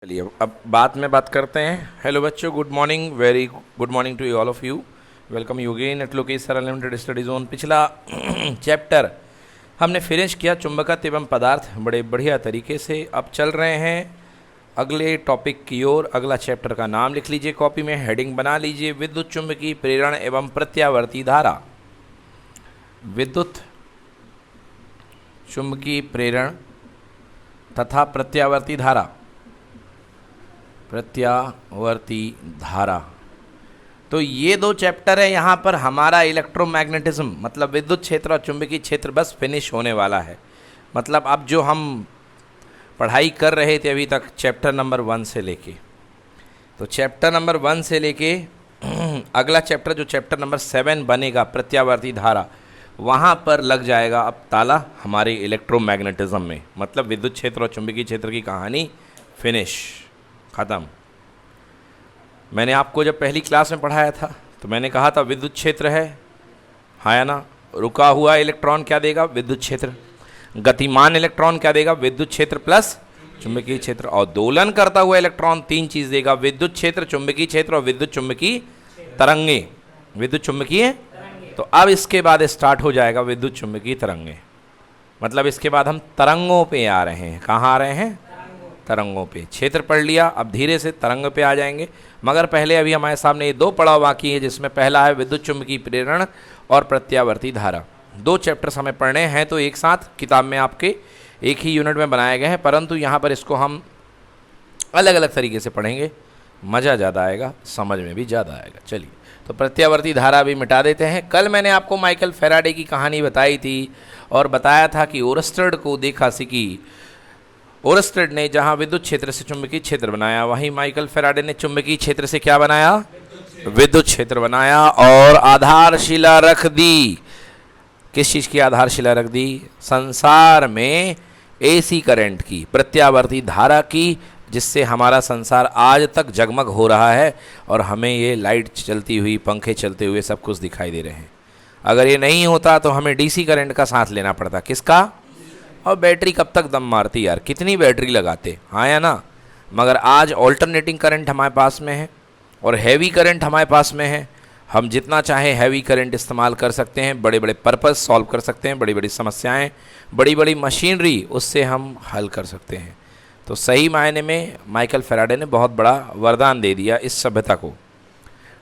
चलिए अब बात में बात करते हैं। हेलो बच्चों, good morning, very good morning to all of you. Welcome you again at Lokesh sir unlimited study zone. पिछला चैप्टर हमने फिनिश किया चुंबकत्व एवं पदार्थ बड़े बढ़िया तरीके से। अब चल रहे हैं अगले टॉपिक की ओर। अगला चैप्टर का नाम लिख लीजिए कॉपी में, हेडिंग बना लीजिए, विद्युत चुंबकीय प्रेरण एवं प्रत्यावर्ती धारा। विद्युत चुंबकीय प्रेरण तथा प्रत्यावर्ती धारा। प्रत्यावर्ती धारा, तो ये दो चैप्टर है। यहाँ पर हमारा इलेक्ट्रोमैग्नेटिज्म मतलब विद्युत क्षेत्र और चुंबकीय क्षेत्र बस फिनिश होने वाला है। मतलब अब जो हम पढ़ाई कर रहे थे अभी तक चैप्टर नंबर 1 से लेके, तो चैप्टर नंबर 1 से लेके अगला चैप्टर जो चैप्टर नंबर 7 बनेगा प्रत्यावर्ती धारा, वहाँ पर लग जाएगा अब ताला हमारे इलेक्ट्रोमैग्नेटिज्म में। मतलब विद्युत क्षेत्र और चुंबकीय क्षेत्र की कहानी फिनिश, ख़त्म। मैंने आपको जब पहली क्लास में पढ़ाया था तो मैंने कहा था विद्युत क्षेत्र है, हाँ या ना। रुका हुआ इलेक्ट्रॉन क्या देगा? विद्युत क्षेत्र। गतिमान इलेक्ट्रॉन क्या देगा? विद्युत क्षेत्र प्लस चुंबकीय क्षेत्र। और दोलन करता हुआ इलेक्ट्रॉन 3 चीज़ देगा, विद्युत क्षेत्र, चुंबकीय क्षेत्र और विद्युत चुंबकीय तरंगे। विद्युत चुंबकीय, तो अब इसके बाद स्टार्ट हो जाएगा विद्युत चुंबकीय तरंगे। मतलब इसके बाद हम तरंगों पे आ रहे हैं। कहाँ आ रहे हैं? तरंगों पे। क्षेत्र पढ़ लिया, अब धीरे से तरंग पे आ जाएंगे। मगर पहले अभी हमारे सामने ये 2 पड़ाव बाकी है, जिसमें पहला है विद्युत चुंबकीय प्रेरण और प्रत्यावर्ती धारा। 2 चैप्टर्स हमें पढ़ने हैं, तो एक साथ किताब में आपके एक ही यूनिट में बनाए गए हैं, परंतु यहाँ पर इसको हम अलग अलग तरीके से पढ़ेंगे। मज़ा ज़्यादा आएगा, समझ में भी ज़्यादा आएगा। चलिए, तो प्रत्यावर्ती धारा भी मिटा देते हैं। कल मैंने आपको माइकल फैराडे की कहानी बताई थी और बताया था कि ओरस्टेड को देखा सीखी। ओरस्टेड ने जहां विद्युत क्षेत्र से चुंबकीय क्षेत्र बनाया, वहीं माइकल फैराडे ने चुंबकीय क्षेत्र से क्या बनाया? विद्युत क्षेत्र बनाया और आधारशिला रख दी। किस चीज़ की आधारशिला रख दी? संसार में एसी करंट की, प्रत्यावर्ती धारा की, जिससे हमारा संसार आज तक जगमग हो रहा है और हमें ये लाइट चलती हुई, पंखे चलते हुए सब कुछ दिखाई दे रहे हैं। अगर ये नहीं होता तो हमें डीसी करंट का साथ लेना पड़ता। किसका? और बैटरी कब तक दम मारती यार, कितनी बैटरी लगाते, हाँ या ना। मगर आज ऑल्टरनेटिंग करंट हमारे पास में है और हैवी करंट हमारे पास में है। हम जितना चाहें हैवी करंट इस्तेमाल कर सकते हैं, बड़े बड़े पर्पस सॉल्व कर सकते हैं, बड़ी बड़ी समस्याएं, बड़ी बड़ी मशीनरी उससे हम हल कर सकते हैं। तो सही मायने में माइकल फैराडे ने बहुत बड़ा वरदान दे दिया इस सभ्यता को।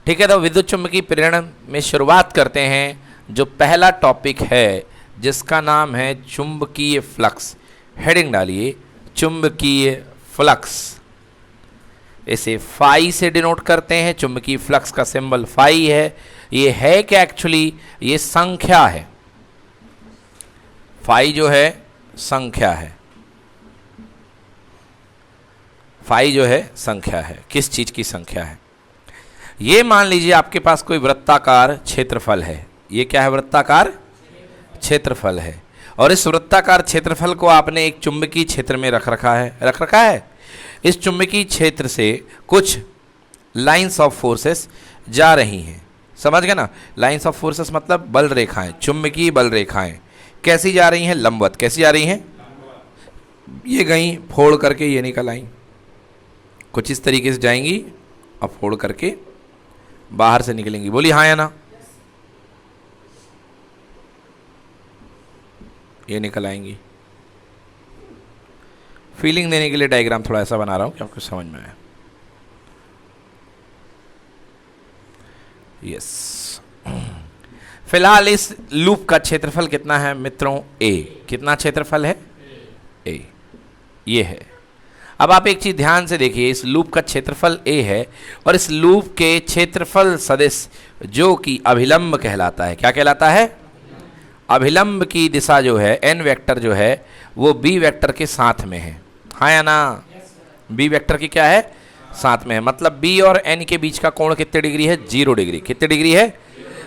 ठीक है, तो विद्युत चुंबकीय प्रेरण में शुरुआत करते हैं। जो पहला टॉपिक है जिसका नाम है चुंबकीय फ्लक्स। हेडिंग डालिए चुंबकीय फ्लक्स। इसे फाई से डिनोट करते हैं। चुंबकीय फ्लक्स का सिंबल फाई है। ये है क्या? एक्चुअली ये संख्या है। फाई जो है संख्या है। फाई जो है संख्या है। किस चीज की संख्या है? ये मान लीजिए आपके पास कोई वृत्ताकार क्षेत्रफल है। ये क्या है? वृत्ताकार क्षेत्रफल है। और इस वृत्ताकार क्षेत्रफल को आपने एक चुंबकीय क्षेत्र में रख रखा है। इस चुंबकीय क्षेत्र से कुछ लाइंस ऑफ फोर्सेस जा रही हैं। समझ गए ना? लाइंस ऑफ फोर्सेस मतलब बल रेखाएं, चुंबकीय बल रेखाएं। कैसी जा रही हैं? लंबवत। कैसी जा रही हैं? ये गई फोड़ करके ये निकल आई, कुछ इस तरीके से जाएंगी और फोड़ करके बाहर से निकलेंगी। बोली हाँ या ना? ये निकल आएंगी। फीलिंग देने के लिए डायग्राम थोड़ा ऐसा बना रहा हूं कि आपको समझ में आए। यस। फिलहाल इस लूप का क्षेत्रफल कितना है मित्रों? ए। कितना क्षेत्रफल है? ए। ये है। अब आप एक चीज ध्यान से देखिए, इस लूप का क्षेत्रफल ए है और इस लूप के क्षेत्रफल सदिश जो कि अभिलंब कहलाता है। क्या कहलाता है? अभिलंब की दिशा जो है, एन वेक्टर जो है, वो बी वेक्टर के साथ में है। हाँ या ना? बी वेक्टर की क्या है? साथ में है। मतलब बी और एन के बीच का कोण कितने डिग्री है? 0 डिग्री। कितने डिग्री है?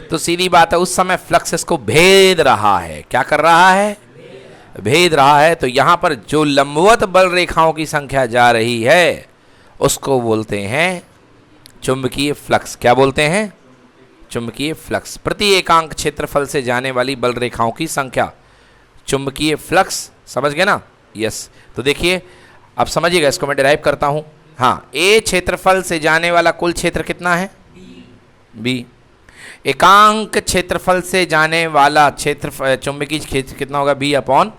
तो सीधी बात है, उस समय फ्लक्स इसको भेद रहा है। क्या कर रहा है? भेद रहा है। तो यहां पर जो लंबवत बल रेखाओं की संख्या जा रही है उसको बोलते हैं चुंबकीय फ्लक्स। क्या बोलते हैं? चुंबकीय फ्लक्स। प्रति एकांक क्षेत्रफल से जाने वाली बल रेखाओं की संख्या, चुंबकीय फ्लक्स। समझ गए ना? यस। तो देखिए अब समझिएगा, इसको मैं डिराइव करता हूँ। हाँ, ए क्षेत्रफल से जाने वाला कुल क्षेत्र कितना है? बी। एकांक क्षेत्रफल से जाने वाला क्षेत्र चुंबकीय क्षेत्र कितना होगा? बी अपॉन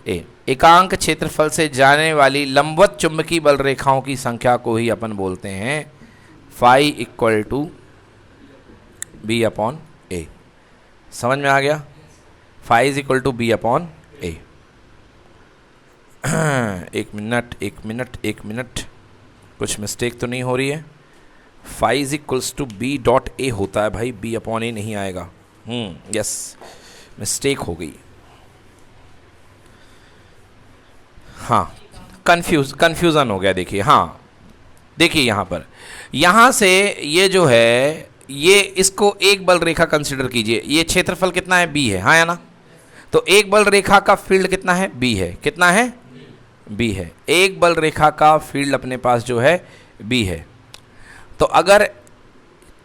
ए। एकांक क्षेत्रफल से जाने वाली लंबवत चुंबकीय बल रेखाओं की संख्या को ही अपन बोलते हैं phi equal to B upon A. समझ में आ गया? Phi is equal to B upon A. एक मिनट, कुछ मिस्टेक तो नहीं हो रही है? Phi is equals to B dot A होता है भाई, बी अपॉन ए नहीं आएगा। यस, मिस्टेक हो गई। हाँ, कंफ्यूजन हो गया। देखिए, हाँ देखिए यहाँ से ये जो है, ये इसको एक बल रेखा कंसिडर कीजिए। ये क्षेत्रफल कितना है? बी है, हाँ या ना? तो एक बल रेखा का फील्ड कितना है? बी है। कितना है? बी है। एक बल रेखा का फील्ड अपने पास जो है बी है। तो अगर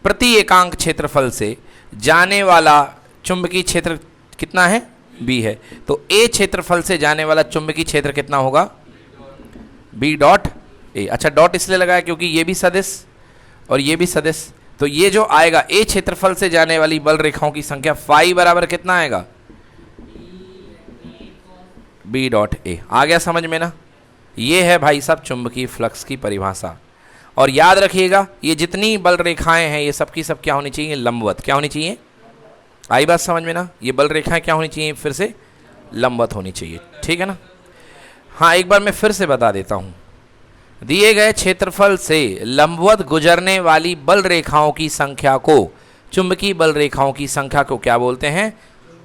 प्रति एकांक क्षेत्रफल से जाने वाला चुंबकीय क्षेत्र कितना है? बी है। तो ए क्षेत्रफल से जाने वाला चुंबकीय क्षेत्र कितना होगा? B dot A. अच्छा, डॉट इसलिए लगाया क्योंकि ये भी सदिश और ये भी सदिश। तो ये जो आएगा, ए क्षेत्रफल से जाने वाली बल रेखाओं की संख्या फाई बराबर कितना आएगा? बी डॉट ए। आ गया समझ में ना? ये है भाई साहब चुंबकीय फ्लक्स की परिभाषा। और याद रखिएगा, ये जितनी बल रेखाएं हैं ये सब की सब क्या होनी चाहिए? लंबवत। क्या होनी चाहिए? आई बात समझ में ना? ये बल रेखाएं क्या होनी चाहिए? फिर से लंबवत होनी चाहिए। ठीक है ना? हाँ, एक बार मैं फिर से बता देता हूं। दिए गए क्षेत्रफल से लंबवत गुजरने वाली बल रेखाओं की संख्या को, चुंबकीय बल रेखाओं की संख्या को क्या बोलते हैं?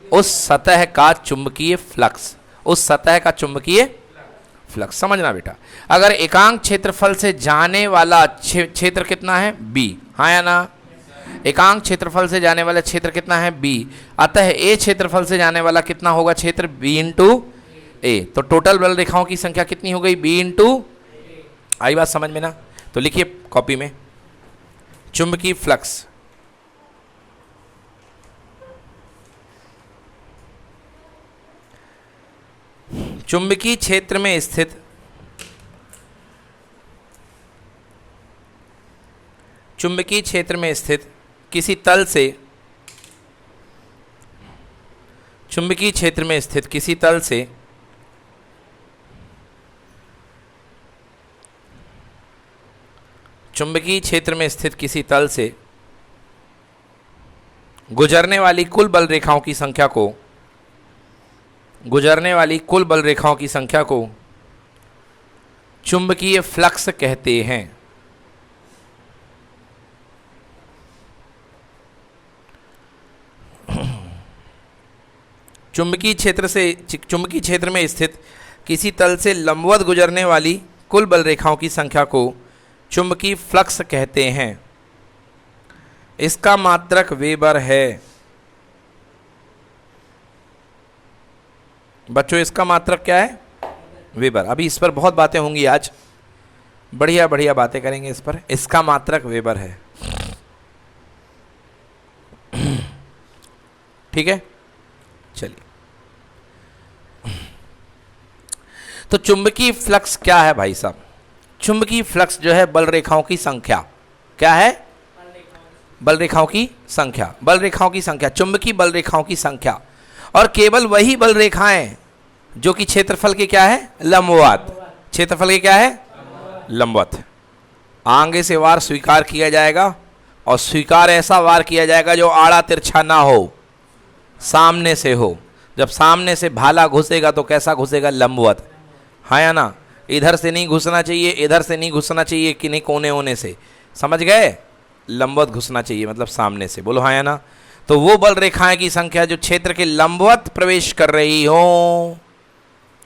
उस सतह का चुंबकीय फ्लक्स। उस सतह का चुंबकीय फ्लक्स। समझना बेटा, अगर एकांक क्षेत्रफल से जाने वाला क्षेत्र कितना है? बी, हाँ या ना? एकांक क्षेत्रफल से जाने वाला क्षेत्र कितना है? बी। अतः ए क्षेत्रफल से जाने वाला कितना होगा क्षेत्र? बी इंटू ए। तो टोटल बल रेखाओं की संख्या कितनी हो गई? B into. आई बात समझ में ना? तो लिखिए कॉपी में, चुंबकीय फ्लक्स चुंबकीय क्षेत्र में स्थित चुंबकीय क्षेत्र में स्थित किसी तल से, चुंबकीय क्षेत्र में स्थित किसी तल से चुंबकीय क्षेत्र में स्थित किसी तल से गुजरने वाली कुल बल रेखाओं की संख्या को, गुजरने वाली कुल बल रेखाओं की संख्या को चुंबकीय फ्लक्स कहते हैं। चुंबकीय क्षेत्र में स्थित किसी तल से लंबवत गुजरने वाली कुल बल रेखाओं की संख्या को चुंबकीय फ्लक्स कहते हैं। इसका मात्रक वेबर है। बच्चों, इसका मात्रक क्या है? वेबर। अभी इस पर बहुत बातें होंगी आज, बढ़िया बढ़िया बातें करेंगे इस पर। इसका मात्रक वेबर है। ठीक है, चलिए। तो चुंबकीय फ्लक्स क्या है भाई साहब? चुंबकीय फ्लक्स जो है बल रेखाओं की संख्या। क्या है? बल रेखाओं की संख्या। बल रेखाओं की संख्या, चुंबकीय बल रेखाओं की संख्या। और केवल वही बल रेखाएं जो कि क्षेत्रफल के क्या है? लंबवत। क्षेत्रफल के क्या है? लंबवत। आगे से वार स्वीकार किया जाएगा, और स्वीकार ऐसा वार किया जाएगा जो आड़ा तिरछा ना हो, सामने से हो। जब सामने से भाला घुसेगा तो कैसा घुसेगा? लंबवत, हाँ या ना? इधर से नहीं घुसना चाहिए, इधर से नहीं घुसना चाहिए, कि नहीं कोने होने से, समझ गए? लंबवत घुसना चाहिए, मतलब सामने से। बोलो हाँ या ना? तो वो बल रेखाएं की संख्या जो क्षेत्र के लंबवत प्रवेश कर रही हो,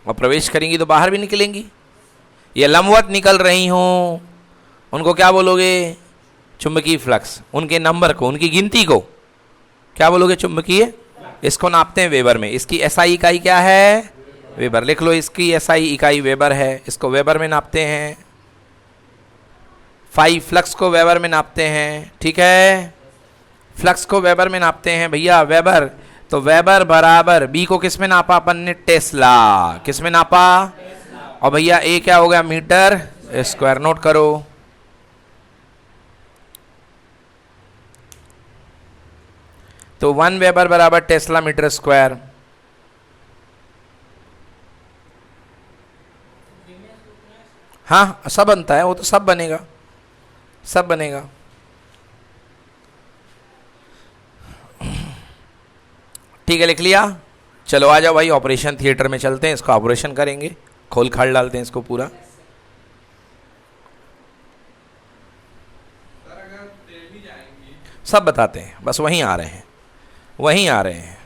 और प्रवेश करेंगी तो बाहर भी निकलेंगी, या लंबवत निकल रही हो, उनको क्या बोलोगे? चुंबकीय फ्लक्स। उनके नंबर को, उनकी गिनती को क्या बोलोगे? चुंबकीय। इसको नापते हैं वेबर में। इसकी एसआई इकाई क्या है? वेबर। लिख लो, इसकी एसआई इकाई वेबर है। इसको वेबर में नापते हैं। फाई फ्लक्स को वेबर में नापते हैं। ठीक है, फ्लक्स को वेबर में नापते हैं भैया, वेबर। तो वेबर बराबर बी को किस में नापा अपन ने? टेस्ला। किस में नापा? और भैया ए क्या हो गया? मीटर स्क्वायर नोट करो। तो 1 वेबर बराबर टेस्ला मीटर स्क्वायर। हाँ सब बनता है, वो तो सब बनेगा, सब बनेगा। ठीक है, लिख लिया। चलो आ जाओ भाई, ऑपरेशन थिएटर में चलते हैं, इसका ऑपरेशन करेंगे, खोल खाल डालते हैं इसको पूरा। सब बताते हैं, बस वहीं आ रहे हैं, वहीं आ रहे हैं।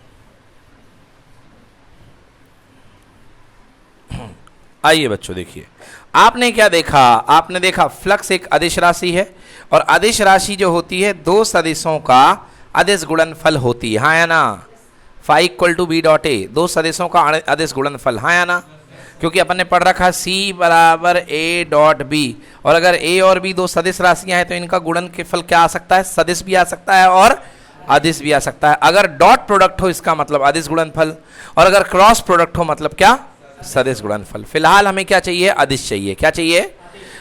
आइए बच्चों, देखिए आपने क्या देखा, आपने देखा फ्लक्स एक अदिश राशि है, और अदिश राशि जो होती है दो सदिशों का अदिश गुणनफल होती है, हाँ या ना। φ = b डॉट ए, दो सदिशों का अदिश गुणनफल, हाँ या ना। क्योंकि अपन ने पढ़ रखा c बराबर a डॉट b, और अगर a और b दो सदिश राशियां हैं तो इनका गुणन के फल क्या आ सकता है, सदिश भी आ सकता है और अदिश भी आ सकता है। अगर डॉट प्रोडक्ट हो इसका मतलब अदिश गुणनफल, और अगर क्रॉस प्रोडक्ट हो मतलब क्या, सदिश गुणनफल। फिलहाल हमें क्या चाहिए, अदिश चाहिए। क्या चाहिए,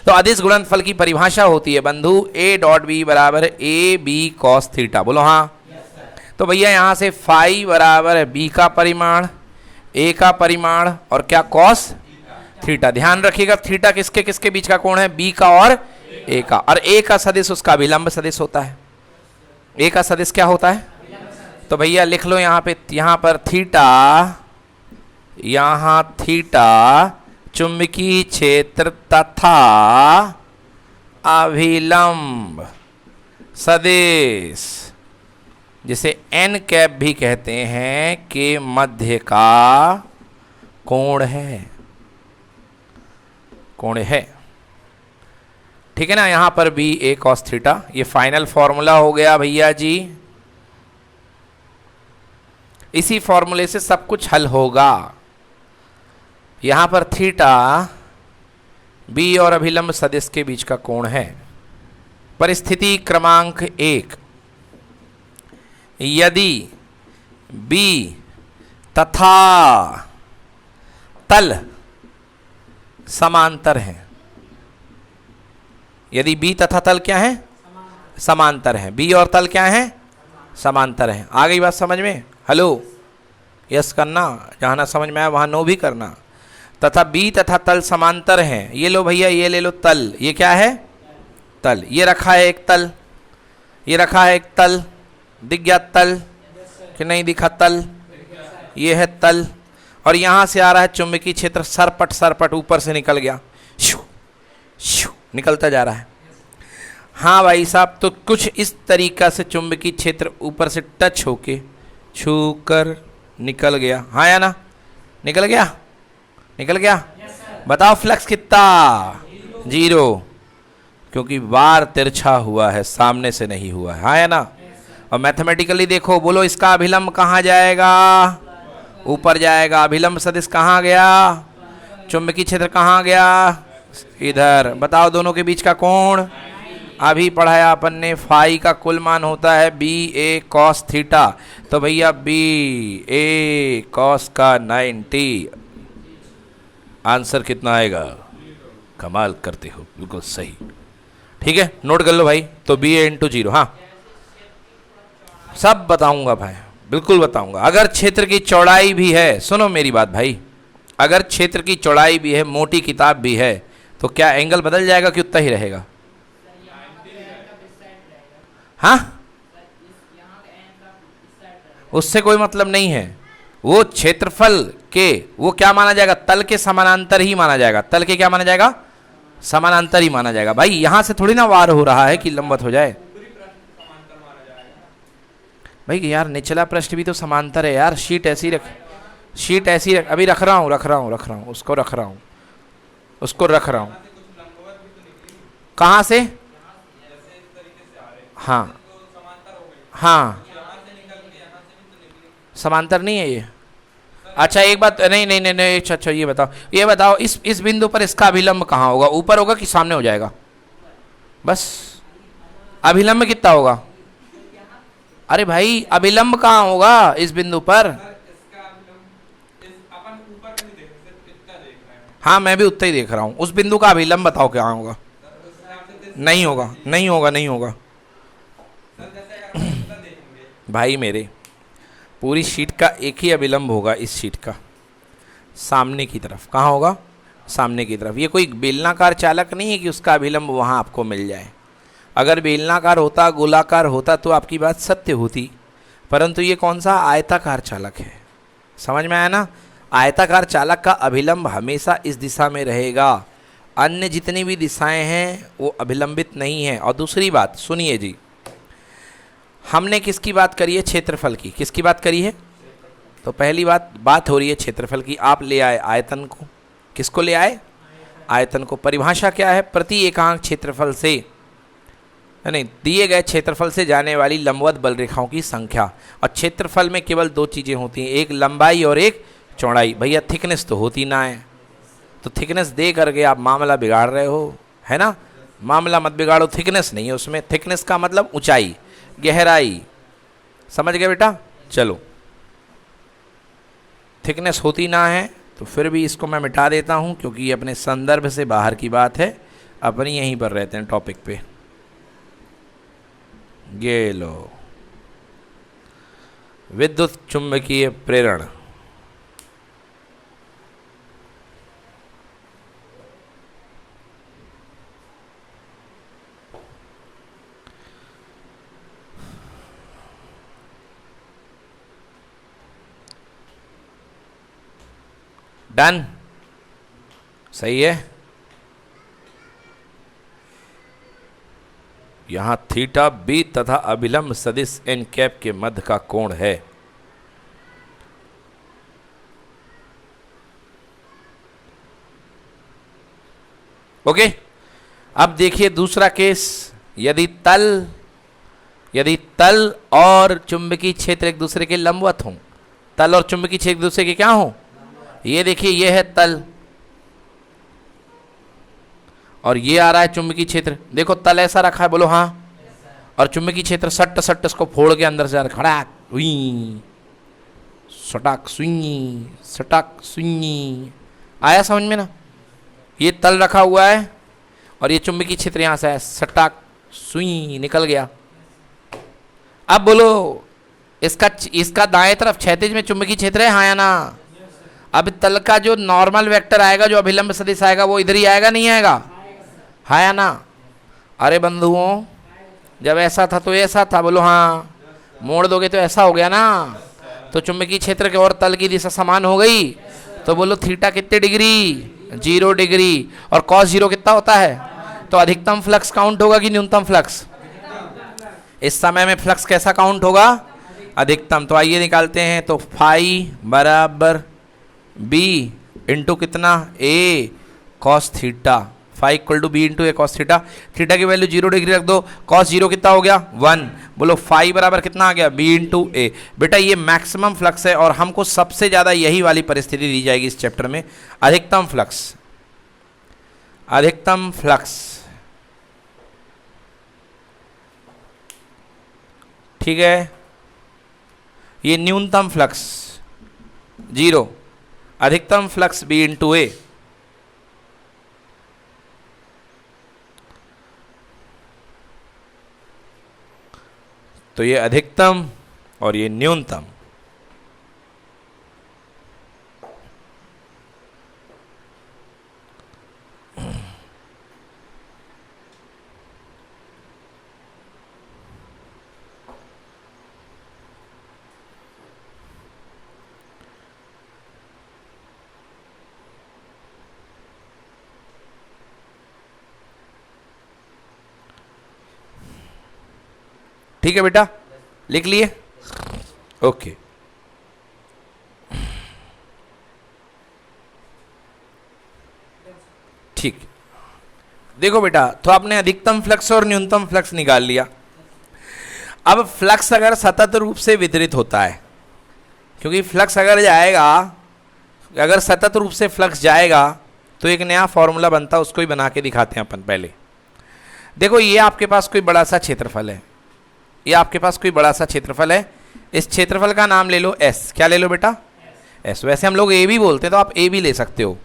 तो अदिश गुणनफल की परिभाषा होती है बंधु a डॉट b बराबर a b cos थीटा, बोलो हाँ। तो भैया यहाँ से फाई बराबर b का परिमाण, a का परिमाण और क्या cos थीटा। ध्यान रखिएगा थीटा किसके किसके बीच का कोण है, b का और a का, और a का सदिश उसका अभिलंब सदिश होता है। a का सदिश क्या होता है, तो भैया लिख लो यहाँ पे, यहाँ पर थीटा, यहाँ थीटा चुंबकीय क्षेत्र तथा अभिलंब सदिश, जिसे n कैप भी कहते हैं, के मध्य का कोण है, कोण है। ठीक है ना। यहां पर भी a cos थीटा, ये फाइनल फॉर्मूला हो गया भैया जी। इसी फॉर्मूले से सब कुछ हल होगा। यहां पर थीटा b और अभिलंब सदिश के बीच का कोण है। परिस्थिति क्रमांक 1, यदि b तथा तल समांतर हैं, यदि b तथा तल क्या है, समांतर हैं, b और तल क्या है, समांतर हैं। आ गई बात समझ में, हेलो यस करना, जहां ना समझ में आया वहां नो भी करना। तथा b तथा तल समांतर हैं, ये लो भैया, ये ले लो तल, ये क्या है, तल, ये रखा है एक तल, ये रखा है एक तल, दिख गया तल कि नहीं दिखा तल, ये है तल, और यहां से आ रहा है चुंबकीय क्षेत्र, सरपट सरपट ऊपर से निकल गया, शू शू निकलता जा रहा है। हाँ भाई साहब, तो कुछ इस तरीका से चुंबकीय क्षेत्र ऊपर से टच होके छू कर निकल गया, हाँ या ना, निकल गया, निकल गया। बताओ फ्लक्स कितना, 0, क्योंकि बार तिरछा हुआ है, सामने से नहीं हुआ है, हाँ या ना। और मैथमेटिकली देखो, बोलो इसका अभिलंब कहाँ जाएगा, ऊपर जाएगा। अभिलंब सदिश कहाँ गया, चुंबकीय क्षेत्र कहाँ गया, इधर। बताओ दोनों के बीच का कोण, अभी पढ़ाया अपन ने, फाई का कुल मान होता है बी ए कॉस थीटा, तो भैया बी ए कॉस का 90, आंसर कितना आएगा, कमाल करते हो, बिल्कुल सही। ठीक है, नोट कर लो भाई। तो बी ए इंटू 0, हाँ सब बताऊंगा भाई, बिल्कुल बताऊंगा। अगर क्षेत्र की चौड़ाई भी है, सुनो मेरी बात भाई, अगर क्षेत्र की चौड़ाई भी है, मोटी किताब भी है, तो क्या एंगल बदल जाएगा कि उतना ही रहेगा, हाँ उससे कोई मतलब नहीं है। वो क्षेत्रफल के, वो क्या माना जाएगा, तल के समानांतर ही माना जाएगा, तल के क्या माना जाएगा, समानांतर ही माना जाएगा। भाई यहां से थोड़ी ना वार हो रहा है कि लंबवत हो जाए। भाई यार निचला पृष्ठ भी तो समांतर है यार, शीट ऐसी रख, शीट ऐसी रख, अभी रख रहा हूँ उसको रख रहा हूँ, उसको रख रहा हूँ। कहाँ से, हाँ हाँ समांतर नहीं है ये। अच्छा एक बात, नहीं नहीं नहीं नहीं, अच्छा ये बताओ इस बिंदु पर इसका अभिलंब कहाँ होगा, ऊपर होगा कि सामने हो जाएगा, बस अभिलंब कितना होगा। अरे भाई अभिलंब कहाँ होगा इस बिंदु पर, हाँ मैं भी उतना ही देख रहा हूँ। उस बिंदु का अभिलंब बताओ क्या होगा। नहीं होगा, नहीं होगा, नहीं होगा भाई मेरे, पूरी शीट का एक ही अभिलंब होगा, इस शीट का सामने की तरफ। कहाँ होगा? सामने की तरफ। ये कोई बेलनाकार चालक नहीं है कि उसका अभिलंब वहाँ आपको मिल जाए। अगर बेलनाकार होता, गोलाकार होता तो आपकी बात सत्य होती, परंतु ये कौन सा आयताकार चालक है। समझ में आया ना? आयताकार चालक का अभिलंब हमेशा इस दिशा में रहेगा, अन्य जितनी भी दिशाएं हैं वो अभिलंबित नहीं है। और दूसरी बात सुनिए जी, हमने किसकी बात करी है? क्षेत्रफल की। किसकी बात करी है? तो पहली बात हो रही है क्षेत्रफल की। आप ले आए आयतन को। किसको ले आए? आयतन को। परिभाषा क्या है? प्रति एकांक क्षेत्रफल से, नहीं, दिए गए क्षेत्रफल से जाने वाली लंबवत बल रेखाओं की संख्या। और क्षेत्रफल में केवल दो चीज़ें होती हैं, एक लंबाई और एक चौड़ाई। भैया थिकनेस तो होती ना है, तो थिकनेस दे करके आप मामला बिगाड़ रहे हो, है ना? मामला मत बिगाड़ो, थिकनेस नहीं है उसमें। थिकनेस का मतलब ऊंचाई, गहराई। समझ गए बेटा? चलो, थिकनेस होती ना है तो फिर भी इसको मैं मिटा देता हूं, क्योंकि ये अपने संदर्भ से बाहर की बात है। अपनी यहीं पर रहते हैं टॉपिक पे। ये लो, विद्युत चुंबकीय प्रेरण। डन? सही है। यहां थीटा बी तथा अभिलंब सदिश एन कैप के मध्य का कोण है। ओके, अब देखिए दूसरा केस। यदि तल और चुंबकीय क्षेत्र एक दूसरे के लंबवत हों, तल और चुंबकीय क्षेत्र एक दूसरे के क्या हों? ये देखिए, ये है तल और ये आ रहा है चुंबकीय क्षेत्र। देखो तल ऐसा रखा है, बोलो हाँ, और चुंबकीय क्षेत्र सट्ट सट्ट इसको फोड़ के अंदर से खड़ा हुई, सटाक सुई, सटाक सुई। आया समझ में ना? ये तल रखा हुआ है और ये चुंबकीय क्षेत्र यहां से है, सटाक सुई निकल गया। अब बोलो, इसका दाएं तरफ क्षैतिज में चुंबकीय क्षेत्र है, हाँ या ना? अब तल का जो नॉर्मल वेक्टर आएगा, जो अभिलंब सदिश आएगा, वो इधर ही आएगा, नहीं आएगा? हाँ या ना? अरे बंधुओं, जब ऐसा था तो ऐसा था, बोलो हाँ। मोड़ दोगे तो ऐसा हो गया ना, तो चुंबकीय क्षेत्र के और तल की दिशा समान हो गई। तो बोलो थीटा कितने डिग्री? 0 डिग्री। और कॉस 0 कितना होता है? तो अधिकतम फ्लक्स काउंट होगा कि न्यूनतम फ्लक्स? इस समय में फ्लक्स कैसा काउंट होगा? अधिकतम। तो आइए निकालते हैं। तो फाई बराबर बी इंटू कितना? A cos theta. Phi equal to B into A cos theta. Theta की वैल्यू 0 डिग्री रख दो। कॉस 0 कितना हो गया? 1। बोलो फाई बराबर कितना आ गया? बी इंटू ए। बेटा ये मैक्सिमम फ्लक्स है और हमको सबसे ज़्यादा यही वाली परिस्थिति दी जाएगी इस चैप्टर में, अधिकतम फ्लक्स। अधिकतम फ्लक्स, ठीक है। ये न्यूनतम फ्लक्स 0, अधिकतम फ्लक्स बी इंटू ए। तो ये अधिकतम और ये न्यूनतम। ठीक है बेटा, लिख लिए? ओके। ठीक, देखो बेटा, तो आपने अधिकतम फ्लक्स और न्यूनतम फ्लक्स निकाल लिया। अब फ्लक्स अगर सतत रूप से वितरित होता है, क्योंकि फ्लक्स अगर जाएगा, अगर सतत रूप से फ्लक्स जाएगा तो एक नया फॉर्मूला बनता है, उसको ही बना के दिखाते हैं अपन। पहले देखो, ये आपके पास कोई बड़ा सा क्षेत्रफल है, ये आपके पास कोई बड़ा सा क्षेत्रफल है। इस क्षेत्रफल का नाम ले लो एस। क्या ले लो बेटा? एस। वैसे हम लोग ए भी बोलते हैं, तो आप ए भी ले सकते हो।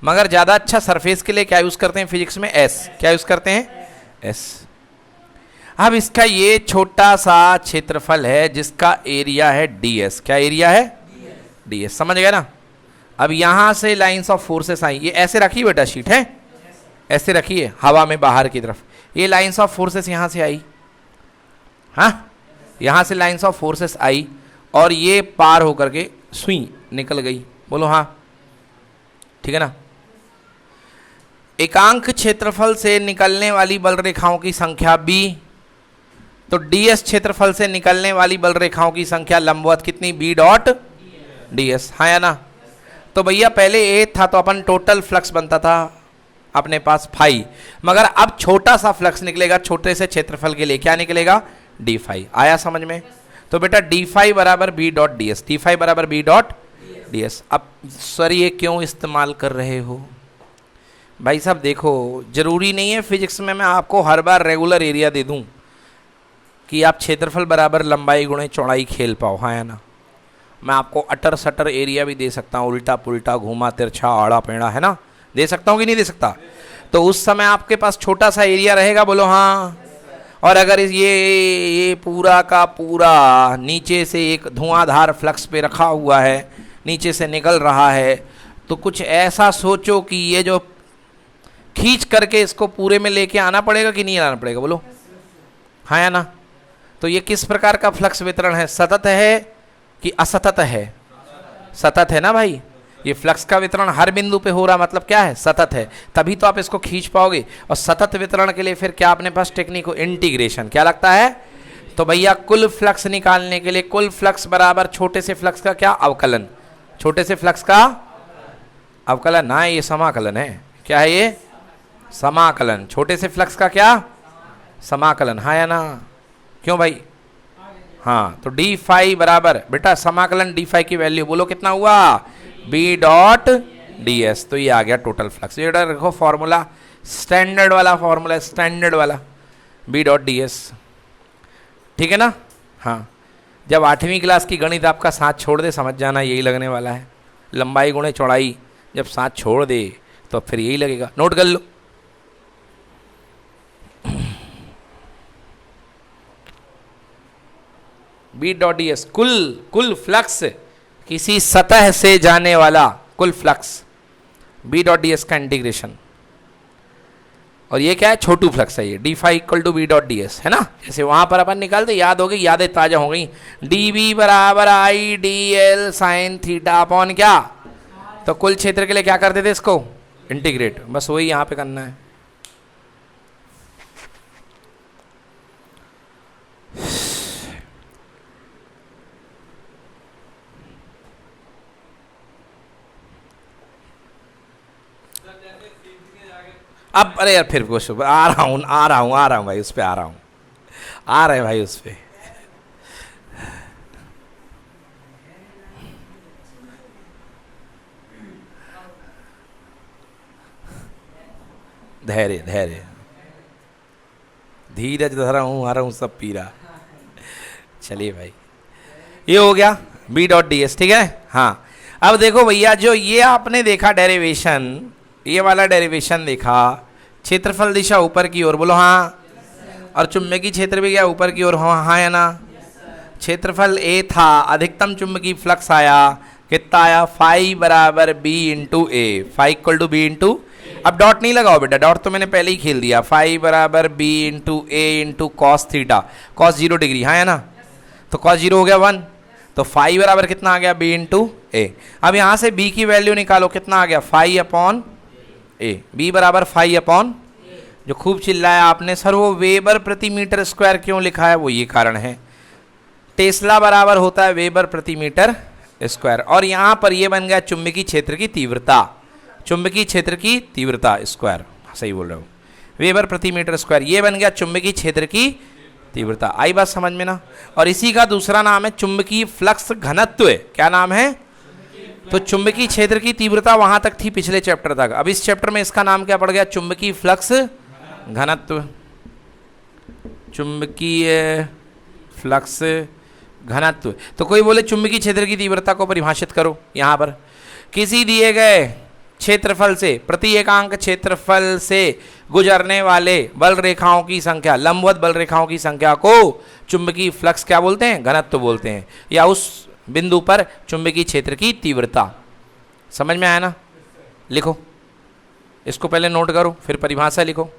मगर ज़्यादा अच्छा सरफेस के लिए क्या यूज़ करते हैं फिजिक्स में? एस। क्या यूज़ करते हैं? एस। अब इसका ये छोटा सा क्षेत्रफल है जिसका एरिया है ds। क्या एरिया है? ds। समझ गए ना? अब यहां से लाइंस ऑफ फोर्सेस आई, ये ऐसे रखी बेटा शीट है, ऐसे रखिए हवा में बाहर की तरफ, ये लाइंस ऑफ फोर्सेस यहां से आई, हाँ यहां से लाइंस ऑफ फोर्सेस आई और ये पार होकर के सुई निकल गई। बोलो हाँ, ठीक है ना? एकांक क्षेत्रफल से निकलने वाली बल रेखाओं की संख्या b, तो ds क्षेत्रफल से निकलने वाली बल रेखाओं की संख्या लंबवत कितनी? b dot ds। हाँ या ना? तो भैया पहले ए था तो अपन टोटल फ्लक्स बनता था अपने पास फाई, मगर अब छोटा सा फ्लक्स निकलेगा छोटे से क्षेत्रफल के लिए, क्या निकलेगा? D phi. आया समझ में? तो बेटा डी फाई बराबर B dot d s, d phi बराबर बी डॉट डी एस। अब सर ये क्यों इस्तेमाल कर रहे हो? भाई साहब देखो, जरूरी नहीं है फिजिक्स में मैं आपको हर बार रेगुलर एरिया दे दूं कि आप क्षेत्रफल बराबर लंबाई गुणे चौड़ाई खेल पाओ, हाँ या ना? मैं आपको अटर सटर एरिया भी दे सकता हूँ, उल्टा पुल्टा घुमा तिरछा आड़ा पेड़ा, है ना? दे सकता हूँ कि नहीं दे सकता? तो उस समय आपके पास छोटा सा एरिया रहेगा, बोलो हाँ। और अगर ये पूरा का पूरा नीचे से एक धुआंधार फ्लक्स पे रखा हुआ है, नीचे से निकल रहा है, तो कुछ ऐसा सोचो कि ये जो खींच करके इसको पूरे में लेके आना पड़ेगा कि नहीं आना पड़ेगा? बोलो हाँ या ना? तो ये किस प्रकार का फ्लक्स वितरण है? सतत है कि असतत है? सतत है ना भाई। ये फ्लक्स का वितरण हर बिंदु पे हो रहा, मतलब क्या है? सतत है, तभी तो आप इसको खींच पाओगे। और सतत वितरण के लिए फिर क्या अपने पास टेक्निक हो? इंटीग्रेशन। क्या लगता है? तो भैया कुल फ्लक्स निकालने के लिए कुल फ्लक्स बराबर छोटे से फ्लक्स का क्या? अवकलन। छोटे से फ्लक्स का अवकलन ना, ये समाकलन है। क्या है ये? समाकलन। छोटे से फ्लक्स का क्या? समाकलन। हाँ या ना? क्यों भाई? हाँ, तो डी फाई बराबर बेटा समाकलन डी फाई की वैल्यू बोलो कितना हुआ? B dot d s. तो ये आ गया टोटल फ्लक्स। ये देखो फॉर्मूला, स्टैंडर्ड वाला फॉर्मूला, स्टैंडर्ड वाला, बी डॉट डी एस। ठीक है ना? हाँ, जब 8वीं क्लास की गणित आपका साथ छोड़ दे समझ जाना यही लगने वाला है। लंबाई गुणे चौड़ाई जब साथ छोड़ दे तो फिर यही लगेगा। नोट कर लो। बी डॉट डी एस, कुल फ्लक्स, किसी सतह से जाने वाला कुल flux, B dot d s का इंटीग्रेशन। और ये क्या है? छोटू फ्लक्स है ये, d phi equal to B dot d s, है ना? जैसे वहां पर अपन निकालते, याद हो गई, यादें ताजा हो गई। डी बी बराबर I D L sine theta upon क्या? तो कुल क्षेत्र के लिए क्या करते थे? इसको इंटीग्रेट। बस वही यहां पे करना है। अब अरे यार फिर कुछ आ रहा हूँ भाई, उस पर आ रहा हूँ, आ रहे भाई उस पर। धैर्य धैर्य, धीरज धरा हूँ, आ रहा हूँ, सब पी रहा। चलिए भाई, ये हो गया बी डॉट डी एस। ठीक है? हाँ, अब देखो भैया, जो ये आपने देखा डेरिवेशन, ये वाला डेरिवेशन देखा, क्षेत्रफल दिशा ऊपर की ओर, बोलो हाँ। और चुंबकीय क्षेत्र भी क्या ऊपर की ओर? हाँ या ना? क्षेत्रफल ए था, अधिकतम चुंबकीय फ्लक्स आया, कितना आया? फाई बराबर B into A, phi equal to B into, अब डॉट नहीं लगाओ बेटा, डॉट तो मैंने पहले ही खेल दिया। फाई बराबर B into A into cos theta, cos 0 degree, हाँ है ना? तो कॉस 0 हो गया 1, तो फाई बराबर कितना आ गया? बी इंटू ए। अब यहाँ से बी की वैल्यू निकालो, कितना आ गया? फाई अपॉन ए। बी बराबर फाई अपॉन, जो खूब चिल्लाया आपने सर वो वेबर प्रति मीटर स्क्वायर क्यों लिखा है, वो ये कारण है, टेस्ला बराबर होता है वेबर प्रति मीटर स्क्वायर। और यहाँ पर ये बन गया चुंबकीय क्षेत्र की तीव्रता, चुंबकीय क्षेत्र की तीव्रता स्क्वायर, सही बोल रहे हो, वेबर प्रति मीटर स्क्वायर, ये बन गया चुंबकीय क्षेत्र की तीव्रता। आई बात समझ में ना? और इसी का दूसरा नाम है चुंबकीय फ्लक्स घनत्व। क्या नाम है? तो चुंबकीय क्षेत्र की तीव्रता वहां तक थी पिछले चैप्टर तक, अब इस चैप्टर में इसका नाम क्या पड़ गया? चुंबकीय फ्लक्स घनत्व। चुंबकीय फ्लक्स घनत्व। तो कोई बोले चुंबकीय क्षेत्र की तीव्रता को परिभाषित करो। यहां पर किसी दिए गए क्षेत्रफल से, प्रति एकांक क्षेत्रफल से गुजरने वाले बल रेखाओं की संख्या, लंबवत बल रेखाओं की संख्या को चुंबकीय फ्लक्स क्या बोलते हैं? घनत्व बोलते हैं, या उस बिंदु पर चुंबकीय क्षेत्र की तीव्रता। समझ में आया ना? लिखो, इसको पहले नोट करो, फिर परिभाषा लिखो।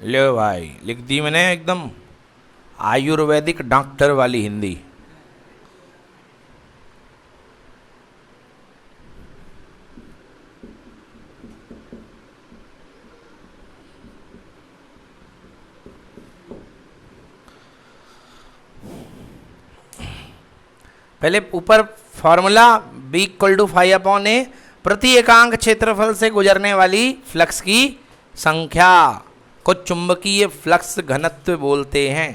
ले भाई, लिख दी मैंने एकदम आयुर्वेदिक डॉक्टर वाली हिंदी। पहले ऊपर फॉर्मूला B = 5/A, प्रति एकांक क्षेत्रफल से गुजरने वाली फ्लक्स की संख्या को चुंबकीय फ्लक्स घनत्व बोलते हैं।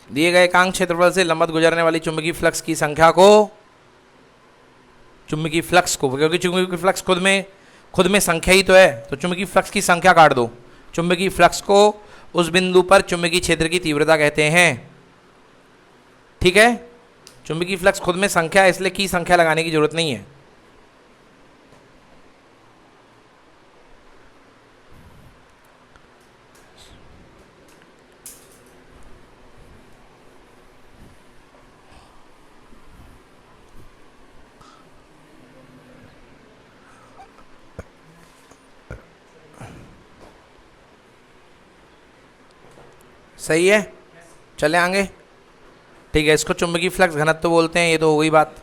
दिए गए एकांक क्षेत्रफल से लंबवत गुजरने वाली चुंबकीय फ्लक्स की संख्या को, चुंबकीय फ्लक्स को, क्योंकि चुंबकीय फ्लक्स खुद में संख्या ही तो है, तो चुंबकीय फ्लक्स की संख्या काट दो। चुंबकीय फ्लक्स को उस बिंदु पर चुंबकीय क्षेत्र की तीव्रता कहते हैं। ठीक है, चुंबकीय फ्लक्स खुद में संख्या है, इसलिए की संख्या लगाने की जरूरत नहीं है। सही है, चले आगे। ठीक है, इसको चुंबकीय फ्लक्स घनत्व बोलते हैं, ये तो हो गई बात।